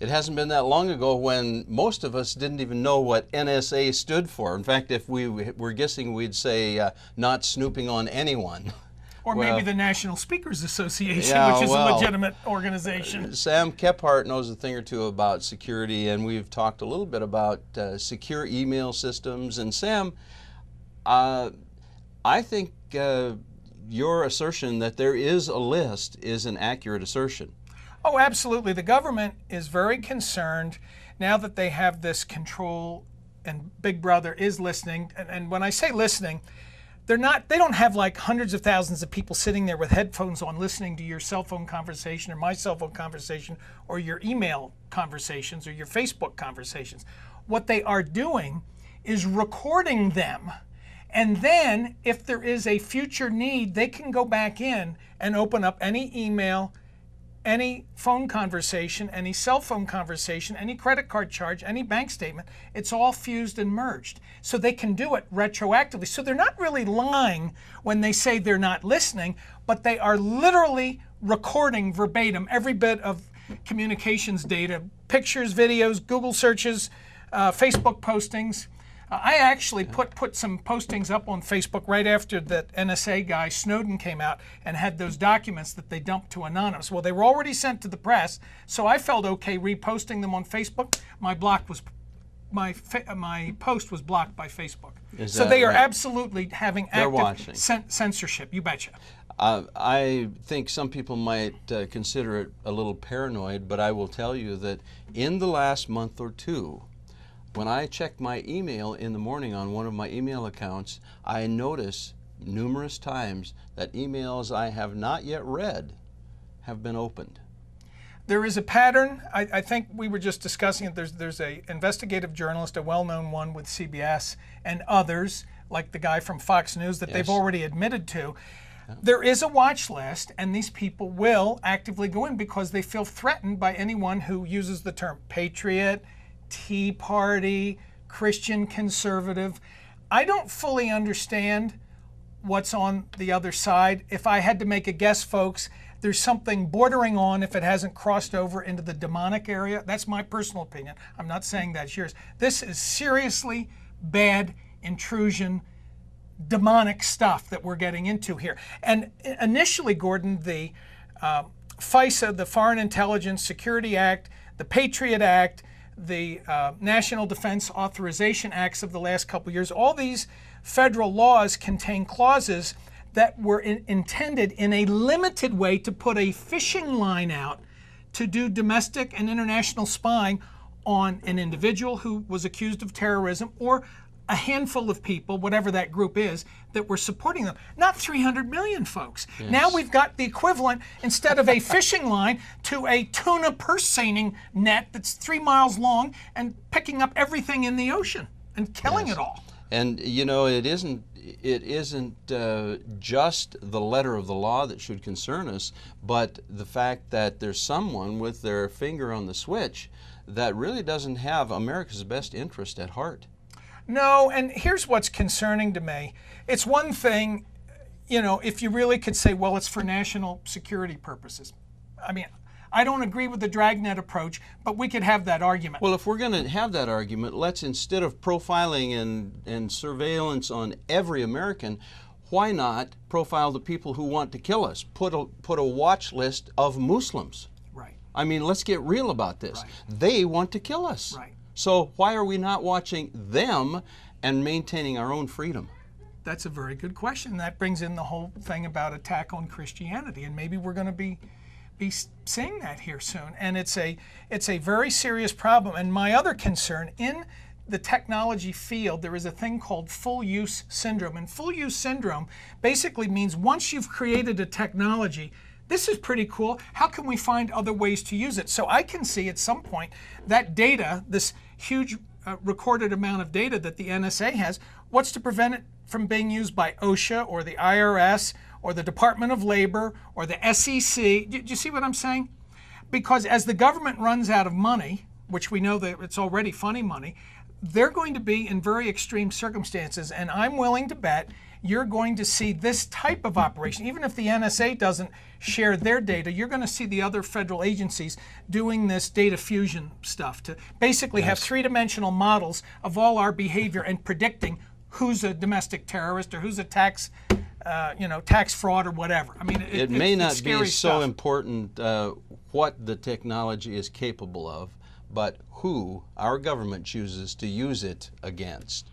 It hasn't been that long ago when most of us didn't even know what NSA stood for. In fact, if we were guessing, we'd say not snooping on anyone. Or well, maybe the National Speakers Association, yeah, which is a legitimate organization. Sam Kephart knows a thing or two about security, and we've talked a little bit about secure email systems. And Sam, I think your assertion that there is a list is an accurate assertion. Oh, absolutely. The government is very concerned now that they have this control and Big Brother is listening. And when I say listening, they don't have like hundreds of thousands of people sitting there with headphones on listening to your cell phone conversation or my cell phone conversation or your email conversations or your Facebook conversations. What they are doing is recording them. And then if there is a future need, they can go back in and open up any email, any phone conversation, any cell phone conversation, any credit card charge, any bank statement. It's all fused and merged. So they can do it retroactively. So they're not really lying when they say they're not listening, but they are literally recording verbatim every bit of communications data, pictures, videos, Google searches, Facebook postings. I actually put some postings up on Facebook right after that NSA guy Snowden came out and had those documents that they dumped to Anonymous. Well, they were already sent to the press, so I felt okay reposting them on Facebook. My post was blocked by Facebook. So they are absolutely having active censorship. You betcha. I think some people might consider it a little paranoid, but I will tell you that in the last month or two, when I check my email in the morning on one of my email accounts, I notice numerous times that emails I have not yet read have been opened. There is a pattern. I think we were just discussing it. There's a investigative journalist, a well-known one with CBS, and others, like the guy from Fox News that they've already admitted to. Yeah. There is a watch list, and these people will actively go in because they feel threatened by anyone who uses the term patriot, Tea Party, Christian conservative. I don't fully understand what's on the other side. If I had to make a guess, folks, there's something bordering on, if it hasn't crossed over into the demonic area. That's my personal opinion. I'm not saying that's yours. This is seriously bad intrusion, demonic stuff that we're getting into here. And initially, Gordon, the FISA, the Foreign Intelligence Security Act, the Patriot Act, the National Defense Authorization Acts of the last couple of years, all these federal laws contain clauses that were intended in a limited way to put a fishing line out to do domestic and international spying on an individual who was accused of terrorism or a handful of people, whatever that group is, that were supporting them. Not 300 million folks. Yes. Now we've got the equivalent, instead of a fishing line, to a tuna purse seining net that's 3 miles long and picking up everything in the ocean and killing it all. And you know, it isn't just the letter of the law that should concern us, but the fact that there's someone with their finger on the switch that really doesn't have America's best interest at heart. No, and here's what's concerning to me. It's one thing, you know, if you really could say, well, it's for national security purposes. I mean, I don't agree with the dragnet approach, but we could have that argument. Well, if we're going to have that argument, let's, instead of profiling and surveillance on every American, why not profile the people who want to kill us? Put a watch list of Muslims. Right. I mean, let's get real about this. Right. They want to kill us. Right. So why are we not watching them and maintaining our own freedom? That's a very good question. That brings in the whole thing about attack on Christianity, and maybe we're going to be seeing that here soon. And it's a very serious problem. And my other concern, in the technology field, there is a thing called full use syndrome. And full use syndrome basically means once you've created a technology, this is pretty cool. How can we find other ways to use it? So I can see at some point that data, this huge recorded amount of data that the NSA has, what's to prevent it from being used by OSHA or the IRS or the Department of Labor or the SEC? Do you see what I'm saying? Because as the government runs out of money, which we know that it's already funny money, they're going to be in very extreme circumstances. And I'm willing to bet you're going to see this type of operation. Even if the NSA doesn't share their data, you're going to see the other federal agencies doing this data fusion stuff to basically have three-dimensional models of all our behavior and predicting who's a domestic terrorist or who's a tax fraud or whatever. I mean, it may not scary be so stuff. important what the technology is capable of, but who our government chooses to use it against.